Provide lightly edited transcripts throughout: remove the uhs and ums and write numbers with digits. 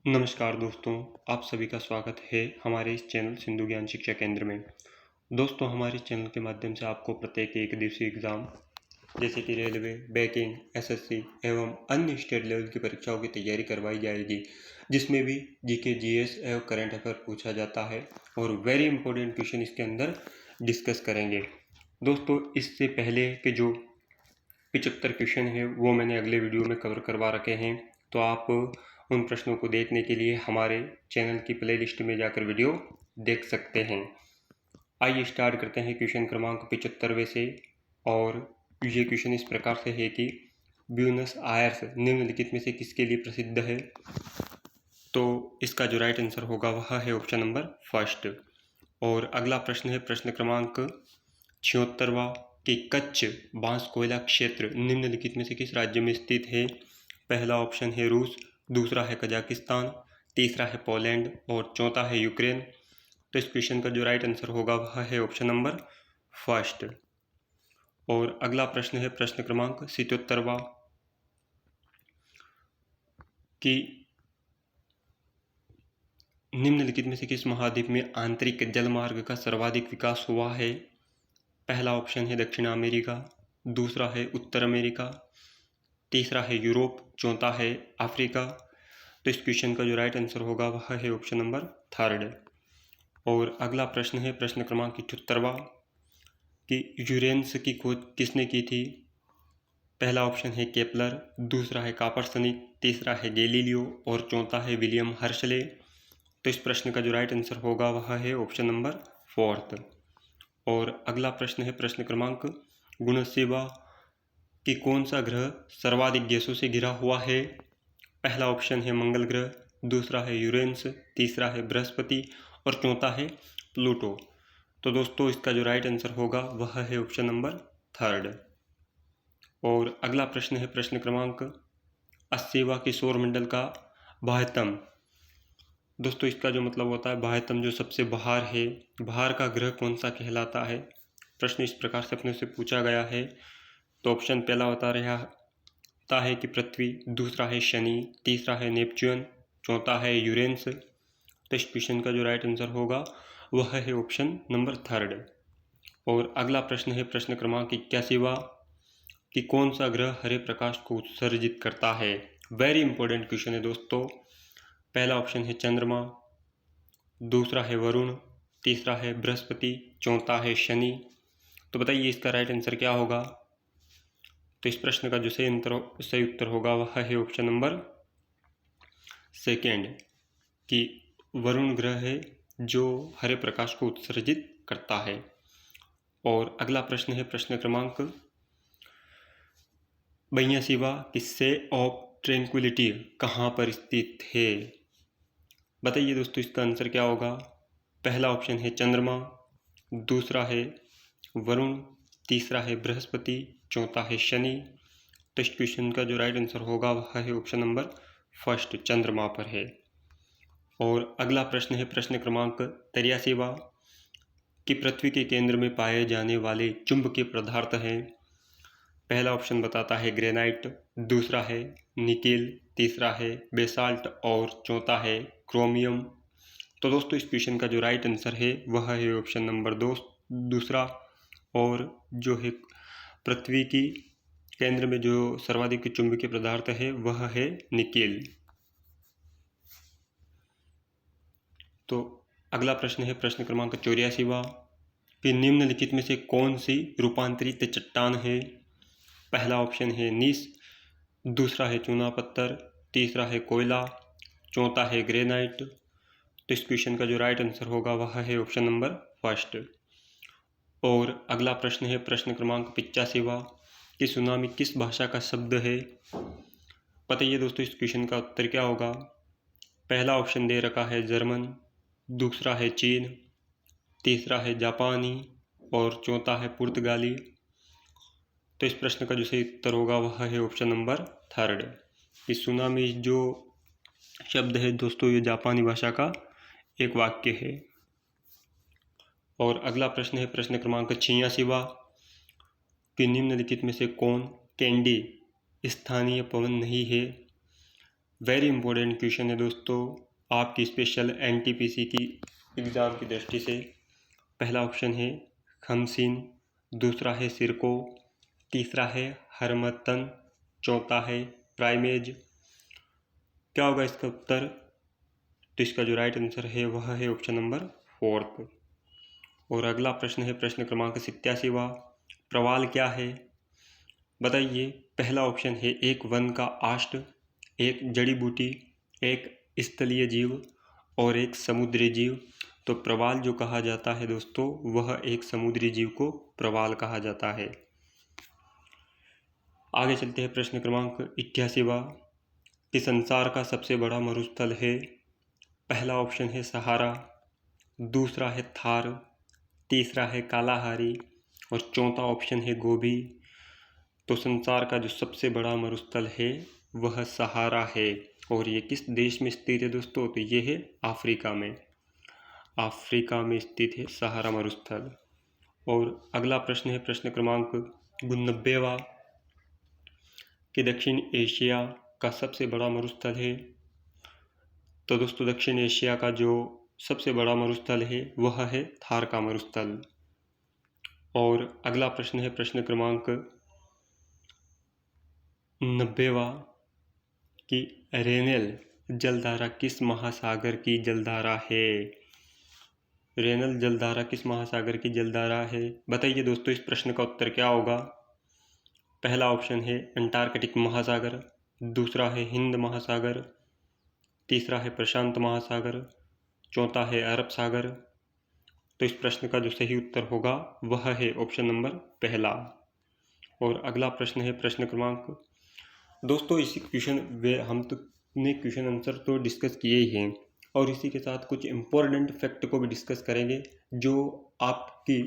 नमस्कार दोस्तों, आप सभी का स्वागत है हमारे इस चैनल सिंधु ज्ञान शिक्षा केंद्र में। दोस्तों, हमारे चैनल के माध्यम से आपको प्रत्येक एक दिवसीय एग्जाम जैसे कि रेलवे, बैंकिंग, एसएससी एवं अन्य स्टेट लेवल की परीक्षाओं की तैयारी करवाई जाएगी, जिसमें भी जीके, जीएस एवं करंट अफेयर पूछा जाता है और वेरी इंपॉर्टेंट क्वेश्चन इसके अंदर डिस्कस करेंगे। दोस्तों, इससे पहले के जो 75 क्वेश्चन है वो मैंने अगले वीडियो में कवर करवा रखे हैं, तो आप उन प्रश्नों को देखने के लिए हमारे चैनल की प्लेलिस्ट में जाकर वीडियो देख सकते हैं। आइए स्टार्ट करते हैं क्वेश्चन क्रमांक 75वें से। और ये क्वेश्चन इस प्रकार से है कि ब्यूनस आयर्स निम्नलिखित में से किसके लिए प्रसिद्ध है। तो इसका जो राइट आंसर होगा वह है ऑप्शन नंबर फर्स्ट। और अगला प्रश्न है प्रश्न क्रमांक 76वां कि कच्छ बांस कोयला क्षेत्र निम्नलिखित में से किस राज्य में स्थित है। पहला ऑप्शन है रूस, दूसरा है कजाकिस्तान, तीसरा है पोलैंड और चौथा है यूक्रेन। तो इस क्वेश्चन का जो राइट आंसर होगा वह है ऑप्शन नंबर फर्स्ट। और अगला प्रश्न है प्रश्न क्रमांक 77वां कि निम्नलिखित में से किस महाद्वीप में आंतरिक जलमार्ग का सर्वाधिक विकास हुआ है। पहला ऑप्शन है दक्षिण अमेरिका, दूसरा है उत्तर अमेरिका, तीसरा है यूरोप, चौथा है अफ्रीका। तो इस क्वेश्चन का जो राइट आंसर होगा वह है ऑप्शन नंबर थर्ड। और अगला प्रश्न है प्रश्न क्रमांक 78वां कि यूरेनस की खोज किसने की थी। पहला ऑप्शन है केपलर, दूसरा है कापरसनिक, तीसरा है गैलीलियो और चौथा है विलियम हर्शले। तो इस प्रश्न का जो राइट आंसर होगा वह है ऑप्शन नंबर फोर्थ। और अगला प्रश्न है प्रश्न क्रमांक 79वां कि कौन सा ग्रह सर्वाधिक गैसों से घिरा हुआ है। पहला ऑप्शन है मंगल ग्रह, दूसरा है यूरेनस, तीसरा है बृहस्पति और चौथा है प्लूटो। तो दोस्तों, इसका जो राइट आंसर होगा वह है ऑप्शन नंबर थर्ड। और अगला प्रश्न है प्रश्न क्रमांक 80वां कि सौरमंडल का बाह्यतम। दोस्तों, इसका जो मतलब होता है बाह्यतम, जो सबसे बाहर है, बाहर का ग्रह कौन सा कहलाता है। प्रश्न इस प्रकार से अपने से पूछा गया है। तो ऑप्शन पहला होता है कि पृथ्वी, दूसरा है शनि, तीसरा है नेपच्यून, चौथा है यूरेनस। तो इस क्वेश्चन का जो राइट आंसर होगा वह है ऑप्शन नंबर थर्ड। और अगला प्रश्न है प्रश्न क्रमांक 81वां कि कौन सा ग्रह हरे प्रकाश को उत्सर्जित करता है। वेरी इंपॉर्टेंट क्वेश्चन है दोस्तों। पहला ऑप्शन है चंद्रमा, दूसरा है वरुण, तीसरा है बृहस्पति, चौथा है शनि। तो बताइए इसका राइट आंसर क्या होगा। तो इस प्रश्न का जो सही उत्तर होगा वह है ऑप्शन नंबर सेकेंड कि वरुण ग्रह है जो हरे प्रकाश को उत्सर्जित करता है। और अगला प्रश्न है प्रश्न क्रमांक 82वां कि से ऑफ ट्रैंक्विलिटी कहाँ पर स्थित है। बताइए दोस्तों इसका आंसर क्या होगा। पहला ऑप्शन है चंद्रमा, दूसरा है वरुण, तीसरा है बृहस्पति, चौथा है शनि। तो इस क्वेश्चन का जो राइट आंसर होगा वह है ऑप्शन नंबर फर्स्ट, चंद्रमा पर है। और अगला प्रश्न है प्रश्न क्रमांक 83वां कि पृथ्वी के केंद्र में पाए जाने वाले चुंबकीय पदार्थ हैं। पहला ऑप्शन बताता है ग्रेनाइट, दूसरा है निकेल, तीसरा है बेसाल्ट और चौथा है क्रोमियम। तो दोस्तों, इस क्वेश्चन का जो राइट आंसर है वह है ऑप्शन नंबर दूसरा। और जो है पृथ्वी की केंद्र में जो सर्वाधिक चुंबकीय पदार्थ है वह है निकेल। तो अगला प्रश्न है प्रश्न क्रमांक 84वां कि निम्नलिखित में से कौन सी रूपांतरित चट्टान है। पहला ऑप्शन है नीस, दूसरा है चूना पत्थर, तीसरा है कोयला, चौथा है ग्रेनाइट। तो इस क्वेश्चन का जो राइट आंसर होगा वह है ऑप्शन नंबर फर्स्ट। और अगला प्रश्न है प्रश्न क्रमांक 85वां कि सुनामी किस भाषा का शब्द है। बताइए दोस्तों इस क्वेश्चन का उत्तर क्या होगा। पहला ऑप्शन दे रखा है जर्मन, दूसरा है चीन, तीसरा है जापानी और चौथा है पुर्तगाली। तो इस प्रश्न का जो सही उत्तर होगा वह है ऑप्शन नंबर थर्ड। इस सुनामी जो शब्द है दोस्तों ये जापानी भाषा का एक वाक्य है। और अगला प्रश्न है प्रश्न क्रमांक 86वां कि निम्नलिखित में से कौन कैंडी स्थानीय पवन नहीं है। वेरी इंपॉर्टेंट क्वेश्चन है दोस्तों, आपकी स्पेशल एनटीपीसी की एग्ज़ाम की दृष्टि से। पहला ऑप्शन है खमसीन, दूसरा है सिरको, तीसरा है हरमतन, चौथा है प्राइमेज। क्या होगा इसका उत्तर? तो इसका जो राइट आंसर है वह है ऑप्शन नंबर 4। और अगला प्रश्न है प्रश्न क्रमांक 87वां। प्रवाल क्या है? बताइए। पहला ऑप्शन है एक वन का आष्ट, एक जड़ी बूटी, एक स्थलीय जीव और एक समुद्री जीव। तो प्रवाल जो कहा जाता है दोस्तों, वह एक समुद्री जीव को प्रवाल कहा जाता है। आगे चलते हैं प्रश्न क्रमांक 88वां कि संसार का सबसे बड़ा मरुस्थल है। पहला ऑप्शन है सहारा, दूसरा है थार, तीसरा है कालाहारी और चौथा ऑप्शन है गोबी। तो संसार का जो सबसे बड़ा मरुस्थल है वह सहारा है। और ये किस देश में स्थित है दोस्तों? तो ये है अफ्रीका में। अफ्रीका में स्थित है सहारा मरुस्थल। और अगला प्रश्न है प्रश्न क्रमांक 89वां कि दक्षिण एशिया का सबसे बड़ा मरुस्थल है। तो दोस्तों दक्षिण एशिया का जो सबसे बड़ा मरुस्थल है वह है थार का मरुस्थल। और अगला प्रश्न है प्रश्न क्रमांक 90वां कि रेनेल जलधारा किस महासागर की जलधारा है? रेनेल जलधारा किस महासागर की जलधारा है? बताइए दोस्तों इस प्रश्न का उत्तर क्या होगा? पहला ऑप्शन है अंटार्कटिक महासागर, दूसरा है हिंद महासागर, तीसरा है प्रशांत महासागर, चौथा है अरब सागर। तो इस प्रश्न का जो सही उत्तर होगा वह है ऑप्शन नंबर पहला। और अगला प्रश्न है प्रश्न क्रमांक, दोस्तों इसी क्वेश्चन हम तो ने क्वेश्चन आंसर तो डिस्कस किए ही हैं और इसी के साथ कुछ इम्पोर्टेंट फैक्ट को भी डिस्कस करेंगे जो आपकी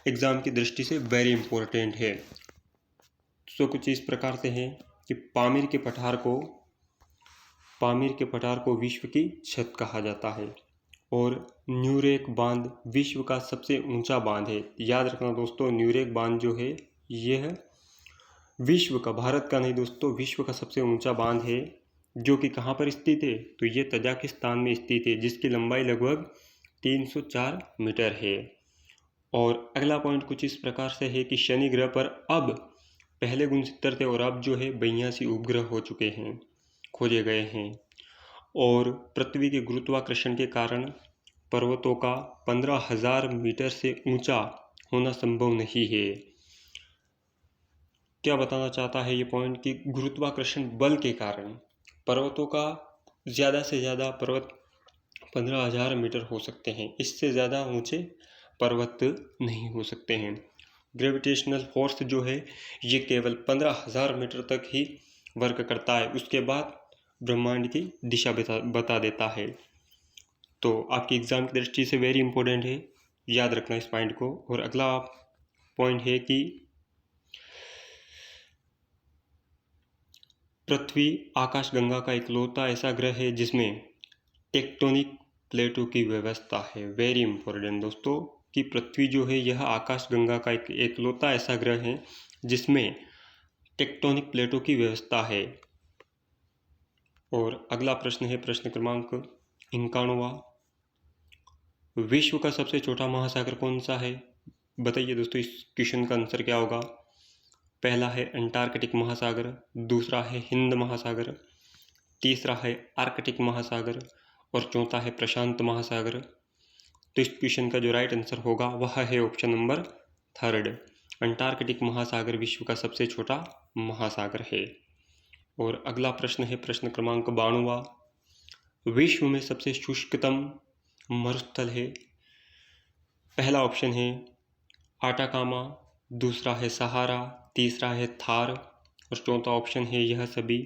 एग्ज़ाम की दृष्टि से वेरी इंपॉर्टेंट है। तो कुछ इस प्रकार से हैं कि पामीर के पठार को विश्व की छत कहा जाता है और न्यूरेक बांध विश्व का सबसे ऊंचा बांध है। याद रखना दोस्तों, न्यूरेक बांध जो है यह विश्व का, भारत का नहीं दोस्तों, विश्व का सबसे ऊंचा बांध है जो कि कहाँ पर स्थित है? तो ये तजाकिस्तान में स्थित है जिसकी लंबाई लगभग 304 मीटर है। और अगला पॉइंट कुछ इस प्रकार से है कि शनि ग्रह पर अब पहले गुणसूत्र थे और अब जो है 82 उपग्रह हो चुके हैं, खोजे गए हैं। और पृथ्वी के गुरुत्वाकर्षण के कारण पर्वतों का 15,000 मीटर से ऊंचा होना संभव नहीं है। क्या बताना चाहता है ये पॉइंट कि गुरुत्वाकर्षण बल के कारण पर्वतों का ज़्यादा से ज़्यादा पर्वत 15,000 मीटर हो सकते हैं, इससे ज़्यादा ऊंचे पर्वत नहीं हो सकते हैं। ग्रेविटेशनल फोर्स जो है ये केवल 15,000 मीटर तक ही वर्क करता है, उसके बाद ब्रह्मांड की दिशा बता देता है। तो आपकी एग्ज़ाम की दृष्टि से वेरी इंपॉर्टेंट है, याद रखना इस पॉइंट को। और अगला पॉइंट है कि पृथ्वी आकाशगंगा का इकलौता ऐसा ग्रह है जिसमें टेक्टोनिक प्लेटों की व्यवस्था है। वेरी इंपॉर्टेंट दोस्तों कि पृथ्वी जो है यह आकाशगंगा का इकलौता ऐसा ग्रह है जिसमें टेक्टोनिक प्लेटों की व्यवस्था है। और अगला प्रश्न है प्रश्न क्रमांक 91वां, विश्व का सबसे छोटा महासागर कौन सा है? बताइए दोस्तों इस क्वेश्चन का आंसर क्या होगा? पहला है अंटार्कटिक महासागर, दूसरा है हिंद महासागर, तीसरा है आर्कटिक महासागर और चौथा है प्रशांत महासागर। तो इस क्वेश्चन का जो राइट आंसर होगा वह है ऑप्शन नंबर 3, अंटार्कटिक महासागर विश्व का सबसे छोटा महासागर है। और अगला प्रश्न है प्रश्न क्रमांक 92वां, विश्व में सबसे शुष्कतम मरुस्थल है। पहला ऑप्शन है आटाकामा, दूसरा है सहारा, तीसरा है थार और चौथा ऑप्शन है यह सभी।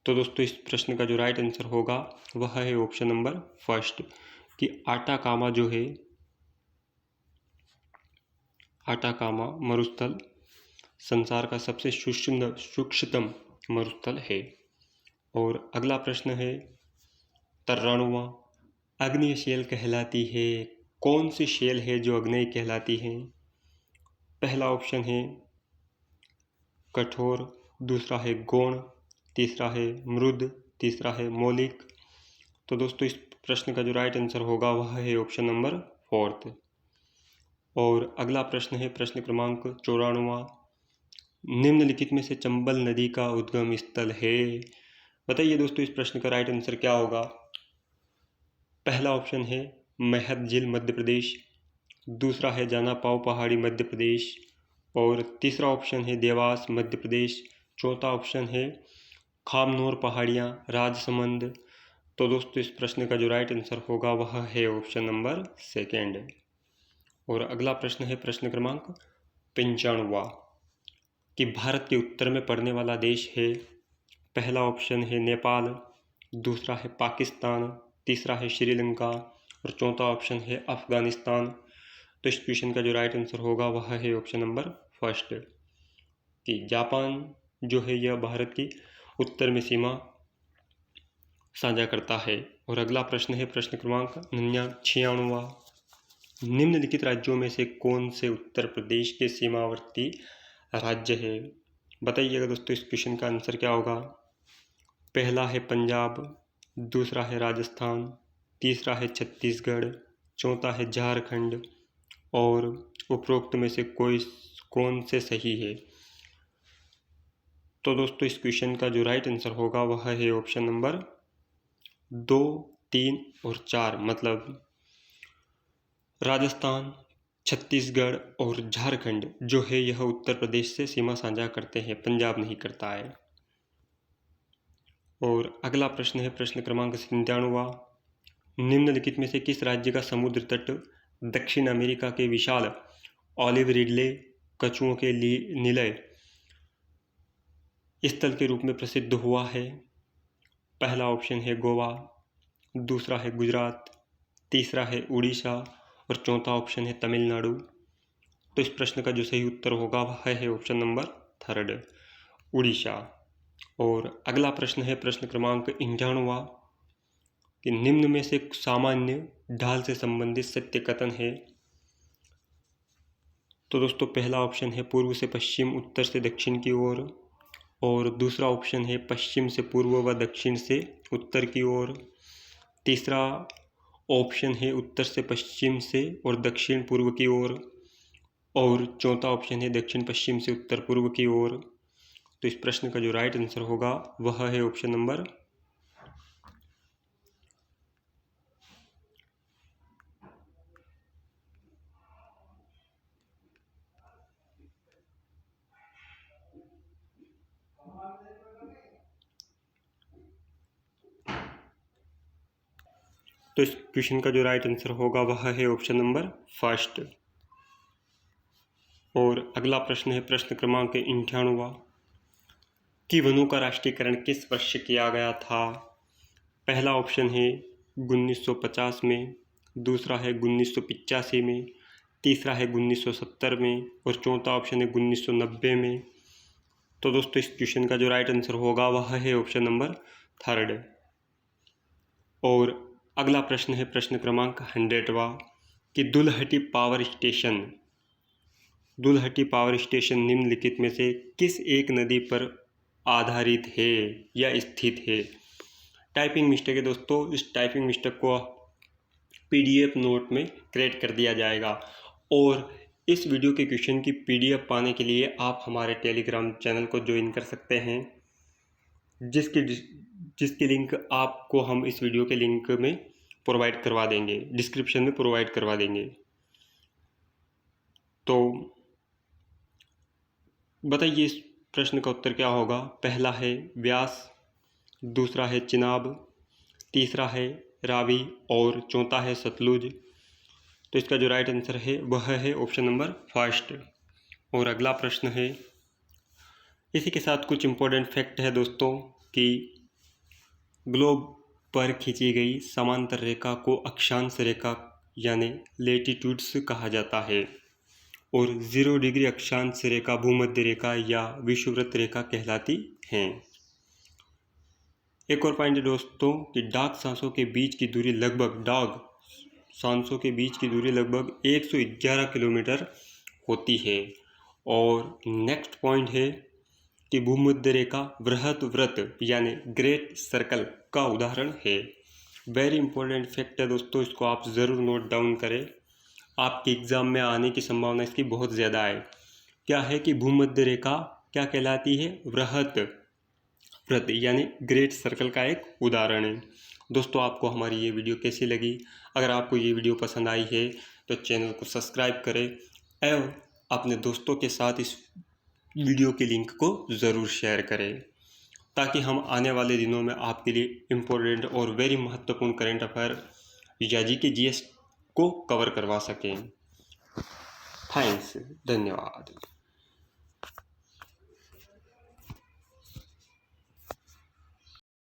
तो दोस्तों इस प्रश्न का जो राइट आंसर होगा वह है ऑप्शन नंबर 1 कि आटाकामा जो है, आटाकामा मरुस्थल संसार का सबसे सूक्ष्मतम मरुस्थल है। और अगला प्रश्न है 93वां, आग्नेय शेल कहलाती है। कौन सी शेल है जो आग्नेय कहलाती है? पहला ऑप्शन है कठोर, दूसरा है गौण, तीसरा है मृद, तीसरा है मौलिक। तो दोस्तों इस प्रश्न का जो राइट आंसर होगा वह है ऑप्शन नंबर 4। और अगला प्रश्न है प्रश्न क्रमांक 94। निम्नलिखित में से चंबल नदी का उद्गम स्थल है। बताइए दोस्तों इस प्रश्न का राइट आंसर क्या होगा। पहला ऑप्शन है महद झील मध्य प्रदेश, दूसरा है जाना पाव पहाड़ी मध्य प्रदेश, और तीसरा ऑप्शन है देवास मध्य प्रदेश, चौथा ऑप्शन है खामनोर पहाड़ियाँ राजसमंद। तो दोस्तों इस प्रश्न का जो राइट आंसर होगा वह है ऑप्शन नंबर 2। और अगला प्रश्न है प्रश्न क्रमांक 95 कि भारत के उत्तर में पड़ने वाला देश है। पहला ऑप्शन है नेपाल, दूसरा है पाकिस्तान, तीसरा है श्रीलंका और चौथा ऑप्शन है अफगानिस्तान। तो इस क्वेश्चन का जो राइट आंसर होगा वह है ऑप्शन नंबर 1 कि जापान जो है यह भारत की उत्तर में सीमा साझा करता है। और अगला प्रश्न है प्रश्न क्रमांक 96। निम्नलिखित राज्यों में से कौन से उत्तर प्रदेश के सीमावर्ती राज्य है। बताइएगा दोस्तों इस क्वेश्चन का आंसर क्या होगा। पहला है पंजाब, दूसरा है राजस्थान, तीसरा है छत्तीसगढ़, चौथा है झारखंड और उपरोक्त में से कौन से सही है। तो दोस्तों इस क्वेश्चन का जो राइट आंसर होगा वह है ऑप्शन नंबर 2, 3 और 4, मतलब राजस्थान, छत्तीसगढ़ और झारखंड जो है यह उत्तर प्रदेश से सीमा साझा करते हैं, पंजाब नहीं करता है। और अगला प्रश्न है प्रश्न क्रमांक 97। निम्नलिखित में से किस राज्य का समुद्र तट दक्षिण अमेरिका के विशाल ऑलिव रिडले कछुओं के लिए निलय स्थल के रूप में प्रसिद्ध हुआ है। पहला ऑप्शन है गोवा, दूसरा है गुजरात, तीसरा है उड़ीसा और चौथा ऑप्शन है तमिलनाडु। तो इस प्रश्न का जो सही उत्तर होगा वह है ऑप्शन नंबर 3 उड़ीसा। और अगला प्रश्न है प्रश्न क्रमांक 98 कि निम्न में से सामान्य ढाल से संबंधित सत्य कथन है। तो दोस्तों पहला ऑप्शन है पूर्व से पश्चिम, उत्तर से दक्षिण की ओर, और दूसरा ऑप्शन है पश्चिम से पूर्व व दक्षिण से उत्तर की ओर, तीसरा ऑप्शन है उत्तर से पश्चिम से और दक्षिण पूर्व की ओर, और चौथा ऑप्शन है दक्षिण पश्चिम से उत्तर पूर्व की ओर। तो इस प्रश्न का जो राइट आंसर होगा वह है ऑप्शन नंबर तो इस क्वेश्चन का जो राइट आंसर होगा वह है ऑप्शन नंबर 1। और अगला प्रश्न है प्रश्न क्रमांक 98 कि वनों का राष्ट्रीयकरण किस वर्ष किया गया था। पहला ऑप्शन है 1950 में, दूसरा है 1985 में, तीसरा है 1970 में और चौथा ऑप्शन है 1990 में। तो दोस्तों इस क्वेश्चन का जो राइट आंसर होगा वह है ऑप्शन नंबर 3। और अगला प्रश्न है प्रश्न क्रमांक 100वां कि दुलहटी पावर स्टेशन निम्नलिखित में से किस एक नदी पर आधारित है या स्थित है। टाइपिंग मिस्टेक है दोस्तों, इस टाइपिंग मिस्टेक को PDF नोट में क्रिएट कर दिया जाएगा। और इस वीडियो के क्वेश्चन की PDF पाने के लिए आप हमारे टेलीग्राम चैनल को ज्वाइन कर सकते हैं, जिसकी लिंक आपको हम इस वीडियो के लिंक में प्रोवाइड करवा देंगे, डिस्क्रिप्शन में प्रोवाइड करवा देंगे। तो बताइए इस प्रश्न का उत्तर क्या होगा। पहला है व्यास, दूसरा है चिनाब, तीसरा है रावी और चौथा है सतलुज। तो इसका जो राइट आंसर है वह है ऑप्शन नंबर 1। और अगला प्रश्न है, इसी के साथ कुछ इम्पोर्टेंट फैक्ट है दोस्तों कि ग्लोब पर खींची गई समांतर रेखा को अक्षांश रेखा यानी लेटिट्यूड्स कहा जाता है और 0 डिग्री अक्षांश रेखा भूमध्य रेखा या विषुववृत्त रेखा कहलाती हैं। एक और पॉइंट है दोस्तों कि डार्क सांसों के बीच की दूरी लगभग 111 किलोमीटर होती है। और नेक्स्ट पॉइंट है कि भूमध्य रेखा वृहत वृत्त यानी ग्रेट सर्कल का उदाहरण है। वेरी इंपॉर्टेंट फैक्ट है दोस्तों, इसको आप ज़रूर नोट डाउन करें, आपके एग्ज़ाम में आने की संभावना इसकी बहुत ज़्यादा है। क्या है कि भूमध्य रेखा क्या कहलाती है? वृहत वृत्त यानी ग्रेट सर्कल का एक उदाहरण है। दोस्तों आपको हमारी ये वीडियो कैसी लगी? अगर आपको ये वीडियो पसंद आई है तो चैनल को सब्सक्राइब करें एवं अपने दोस्तों के साथ इस वीडियो के लिंक को ज़रूर शेयर करें, ताकि हम आने वाले दिनों में आपके लिए इम्पोर्टेंट और वेरी महत्वपूर्ण करेंट अफेयर या जीके जीएस को कवर करवा सकें। थैंक्स, धन्यवाद।